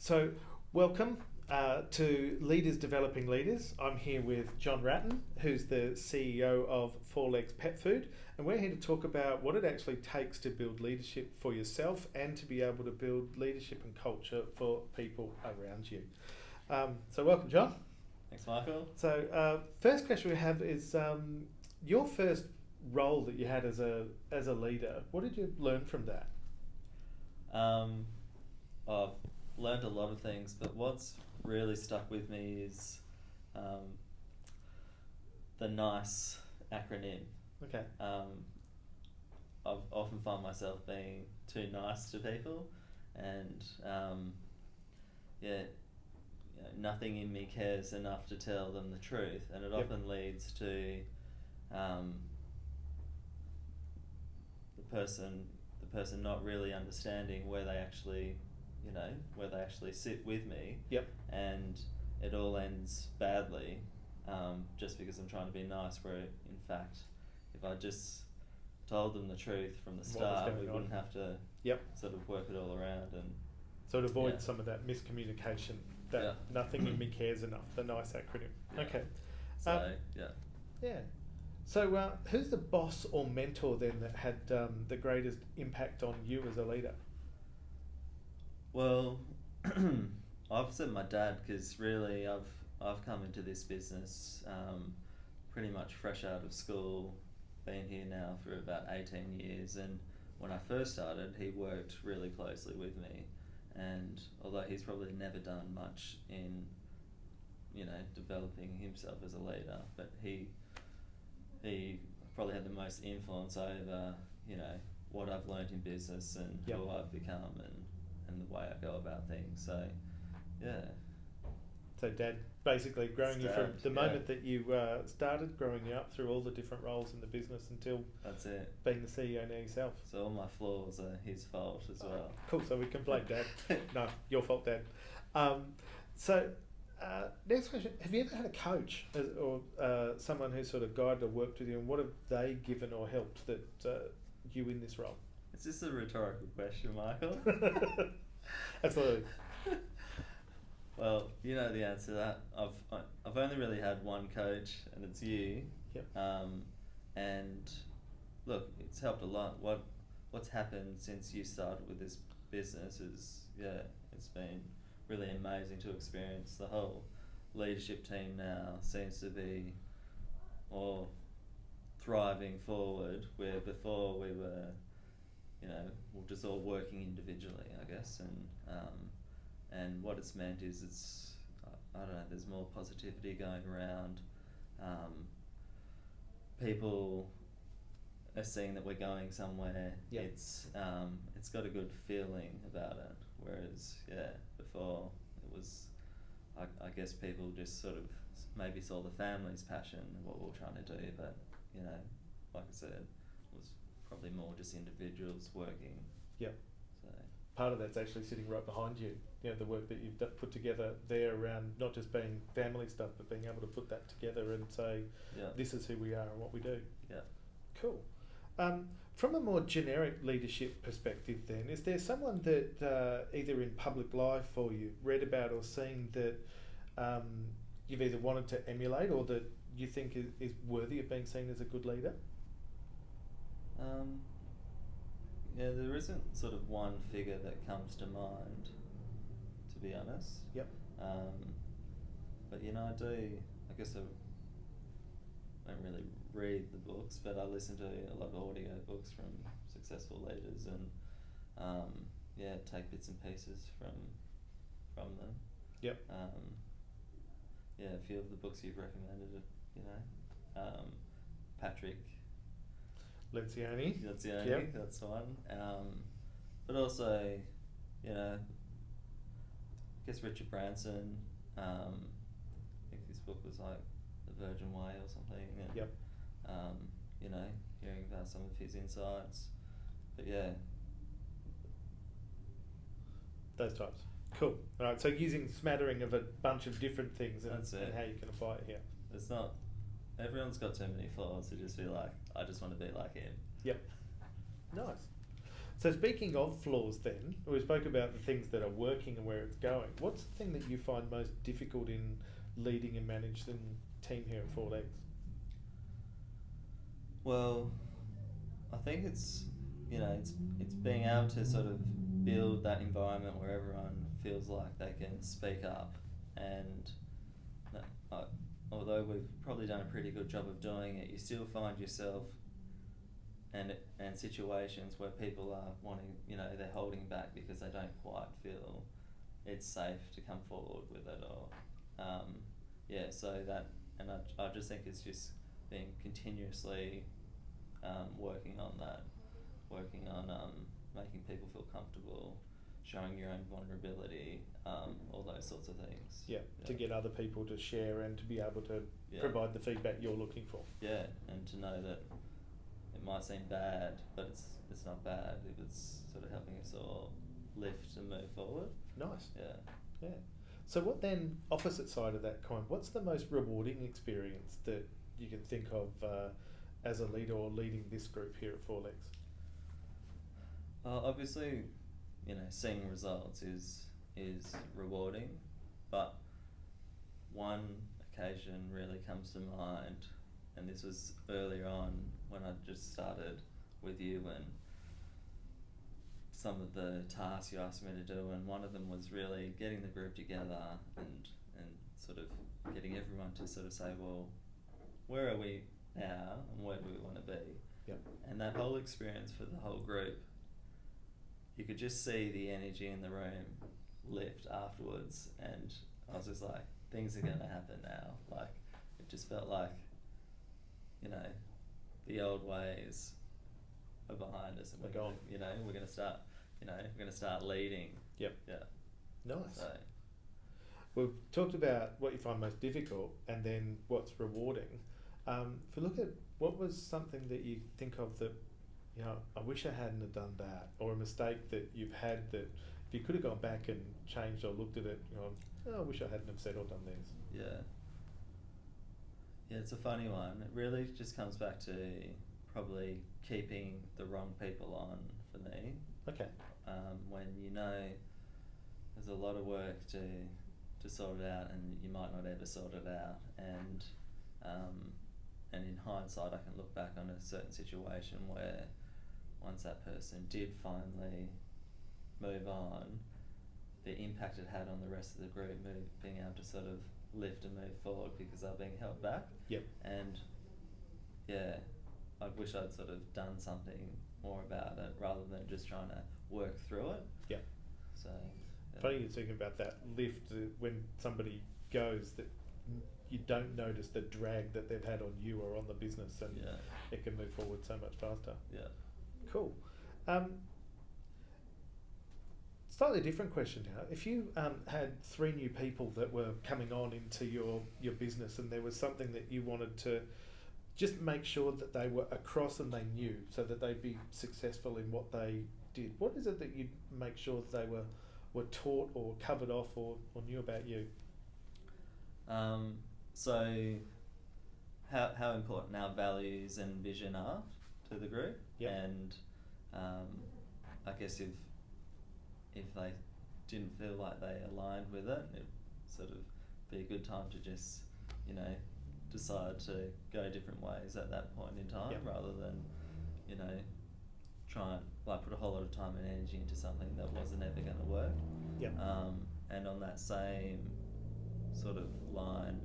So, welcome to Leaders Developing Leaders. I'm here with John Ratten, who's the CEO of 4Legs Petfood, and we're here to talk about what it actually takes to build leadership for yourself and to be able to build leadership and culture for people around you. So, welcome, John. Thanks, Michael. So, first question we have is your first role that you had as a leader. What did you learn from that? I've learned a lot of things, but what's really stuck with me is the NICE acronym. Okay. I've often found myself being too nice to people, and nothing in me cares enough to tell them the truth, and it often leads to the person not really understanding where they actually sit with me. And it all ends badly, just because I'm trying to be nice, where in fact if I just told them the truth from the start, we wouldn't have to sort of work it all around. And so to avoid some of that miscommunication, that nothing in me cares enough, the NICE acronym. Okay. So who's the boss or mentor then that had the greatest impact on you as a leader? Well, I've said my dad, because really I've come into this business pretty much fresh out of school, been here now for about 18 years, and when I first started he worked really closely with me, and although he's probably never done much in developing himself as a leader, but he probably had the most influence over what I've learned in business and who I've become and the way I go about things. So So Dad basically growing you from the moment that you started, growing you up through all the different roles in the business until that's it, being the CEO now yourself. So all my flaws are his fault as well. Cool, so we can blame Dad. No, your fault, Dad. Next question, have you ever had a coach or someone who sort of guided or worked with you, and what have they given or helped that you in this role? Is this a rhetorical question, Michael? Absolutely. Well, you know the answer to that. I've only really had one coach, and it's you. And look, it's helped a lot. What's happened since you started with this business is it's been really amazing to experience. The whole leadership team now seems to be all thriving forward, where before we were we're just all working individually, I guess, and what it's meant is it's I don't know, there's more positivity going around. People are seeing that we're going somewhere. It's got a good feeling about it, whereas before it was I guess people just sort of maybe saw the family's passion and what we were trying to do, but like I said, it was probably more just individuals working. So part of that's actually sitting right behind you. The work that you've put together there around not just being family stuff, but being able to put that together and say, this is who we are and what we do. Cool. From a more generic leadership perspective then, is there someone that either in public life or you've read about or seen that you've either wanted to emulate or that you think is worthy of being seen as a good leader? There isn't sort of one figure that comes to mind, to be honest. But I guess I don't really read the books, but I listen to a lot of audio books from successful leaders and take bits and pieces from them. A few of the books you've recommended, Patrick Lencioni, that's the one. But also, I guess Richard Branson. I think his book was like The Virgin Way or something. Hearing about some of his insights. But those types. Cool. All right. So using smattering of a bunch of different things and how you can apply it here. It's not. Everyone's got too many flaws to just be like, I just want to be like him. Nice. So speaking of flaws then, we spoke about the things that are working and where it's going. What's the thing that you find most difficult in leading and managing team here at 4Legs? Well, I think it's being able to sort of build that environment where everyone feels like they can speak up, and although we've probably done a pretty good job of doing it, you still find yourself and situations where people are wanting, they're holding back because they don't quite feel it's safe to come forward with it, or so that, and I just think it's just being continuously working on that, working on making people feel comfortable, showing your own vulnerability, all those sorts of things. Yeah, to get other people to share and to be able to provide the feedback you're looking for. Yeah, and to know that it might seem bad, but it's not bad if it's sort of helping us all lift and move forward. Nice. Yeah. Yeah. So what then, opposite side of that coin, what's the most rewarding experience that you can think of as a leader or leading this group here at 4Legs? Obviously, seeing results is rewarding, but one occasion really comes to mind, and this was earlier on when I just started with you, and some of the tasks you asked me to do, and one of them was really getting the group together and sort of getting everyone to sort of say, well, where are we now and where do we want to be? Yep. And that whole experience for the whole group, you could just see the energy in the room lift afterwards, and I was just like, things are going to happen now. Like, it just felt like, the old ways are behind us, and we're going to start leading. Yep. Yeah. Nice. So, we've talked about what you find most difficult and then what's rewarding. If you look at what was something that you think of that, I wish I hadn't have done that, or a mistake that you've had that if you could have gone back and changed or looked at it, I wish I hadn't have said or done this. Yeah. Yeah, it's a funny one. It really just comes back to probably keeping the wrong people on for me. Okay. When there's a lot of work to sort it out, and you might not ever sort it out, and in hindsight I can look back on a certain situation where once that person did finally move on, the impact it had on the rest of the group, being able to sort of lift and move forward because they're being held back. Yep. And I wish I'd sort of done something more about it rather than just trying to work through it. Yep. So funny you're talking about that lift, when somebody goes, that you don't notice the drag that they've had on you or on the business, and it can move forward so much faster. Yeah. Cool. Slightly different question now. If you had 3 new people that were coming on into your business, and there was something that you wanted to just make sure that they were across and they knew, so that they'd be successful in what they did, what is it that you'd make sure that they were taught or covered off or knew about you? So how important our values and vision are to the group. Yep. And I guess if they didn't feel like they aligned with it, it'd sort of be a good time to just decide to go different ways at that point in time. Yep. Rather than try and put a whole lot of time and energy into something that wasn't ever going to work. Yep. And on that same sort of line,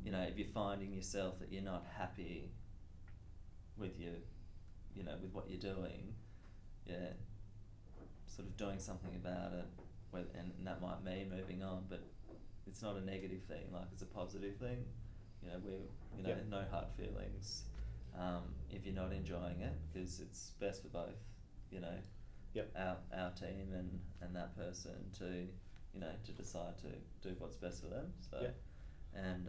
if you're finding yourself that you're not happy with with what you're doing, sort of doing something about it, and that might mean moving on, but it's not a negative thing, it's a positive thing. No hard feelings if you're not enjoying it, because it's best for both, our team and that person to decide to do what's best for them. So, and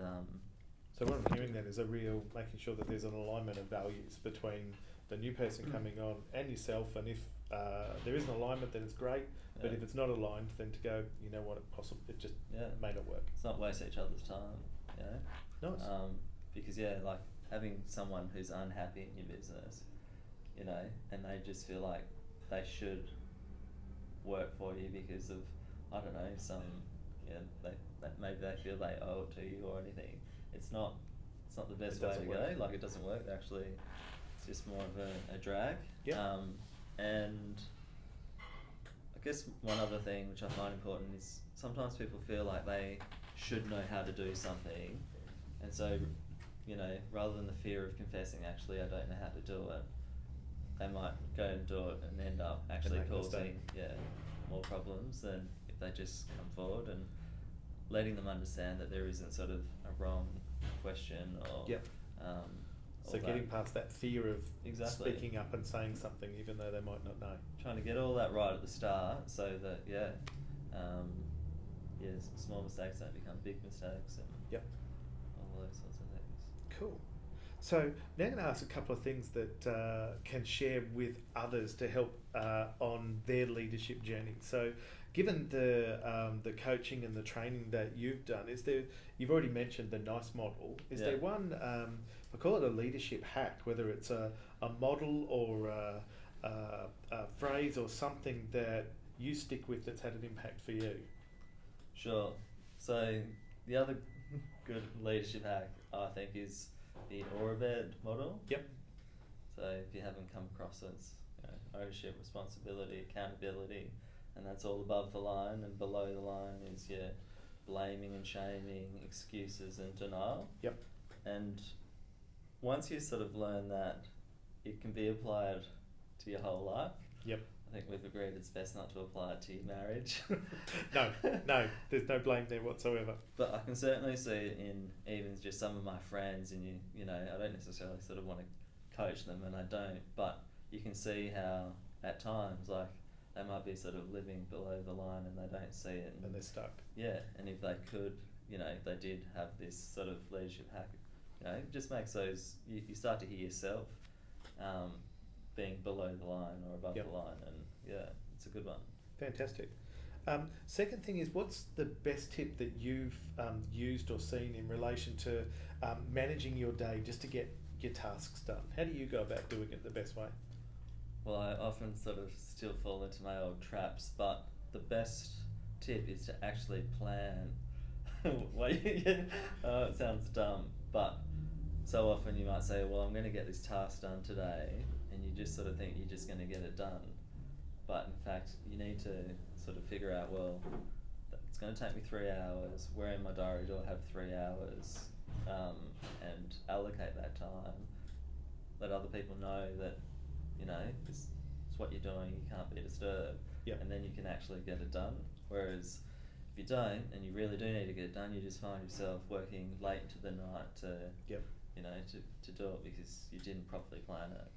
so what I'm hearing then is a real making sure that there's an alignment of values between the new person coming on and yourself, and if there is an alignment, then it's great. But if it's not aligned, then to go, it just may not work. It's not waste each other's time. Nice. Because having someone who's unhappy in your business, and they just feel like they should work for you because of, I don't know, maybe they feel they owe it to you or anything. It's not the best way to go. Like, it doesn't work. Actually, it's just more of a drag. Yeah. And I guess one other thing which I find important is sometimes people feel like they should know how to do something, and so, rather than the fear of confessing, actually, I don't know how to do it, they might go and do it and end up actually causing more problems than if they just come forward, and letting them understand that there isn't sort of a wrong question or so getting past that fear of speaking up and saying something even though they might not know. Trying to get all that right at the start so that small mistakes don't become big mistakes and all those sorts of things. Cool. So now I'm going to ask a couple of things that can share with others to help on their leadership journey. So given the coaching and the training that you've done, you've already mentioned the NICE model, is there one, I call it a leadership hack, whether it's a model or a phrase or something that you stick with that's had an impact for you? Sure. So the other good leadership hack, I think, is the Orebed model. Yep. So if you haven't come across it, it's ownership, responsibility, accountability, and that's all above the line, and below the line is blaming and shaming, excuses and denial. Yep. And once you sort of learn that, it can be applied to your whole life. Yep. I think we've agreed it's best not to apply it to your marriage. No, there's no blame there whatsoever. But I can certainly see it in even just some of my friends, and I don't necessarily sort of want to coach them, and I don't, but you can see how at times, like, they might be sort of living below the line and they don't see it. And they're stuck. Yeah, and if they could, if they did have this sort of leadership hack, it just makes those, you start to hear yourself being below the line or above the line, and it's a good one. Fantastic. Second thing is, what's the best tip that you've used or seen in relation to managing your day just to get your tasks done? How do you go about doing it the best way? Well, I often sort of still fall into my old traps, but the best tip is to actually plan. It sounds dumb, but so often you might say, well, I'm going to get this task done today, and you just sort of think you're just going to get it done. But in fact, you need to sort of figure out, well, it's going to take me 3 hours. Where in my diary do I have 3 hours? And allocate that time. Let other people know that, it's what you're doing, you can't be disturbed. Yep. And then you can actually get it done. Whereas if you don't, and you really do need to get it done, you just find yourself working late into the night to do it because you didn't properly plan it.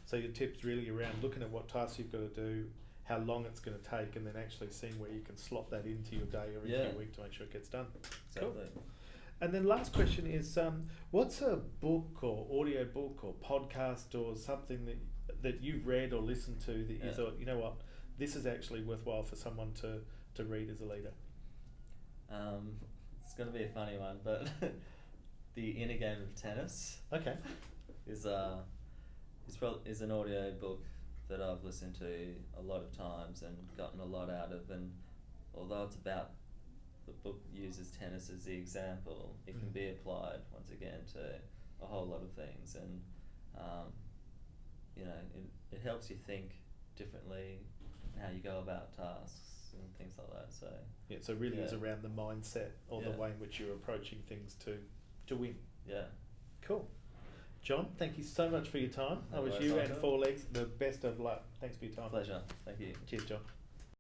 So your tip's really around looking at what tasks you've got to do, how long it's going to take, and then actually seeing where you can slot that into your day or into your week to make sure it gets done. Exactly. Cool. And then last question is, what's a book or audio book or podcast or something that you've read or listened to that you thought, you know what, this is actually worthwhile for someone to read as a leader? It's going to be a funny one, but The Inner Game of Tennis. Okay. is an audio book that I've listened to a lot of times and gotten a lot out of, and although it's about, the book uses tennis as the example, it can be applied once again to a whole lot of things, and it helps you think differently how you go about tasks and things like that. So so really is around the mindset or the way in which you're approaching things to win. Yeah. Cool. John, thank you so much for your time. I wish you and 4Legs the best of luck. Thanks for your time. Pleasure. Thank you. Cheers, John.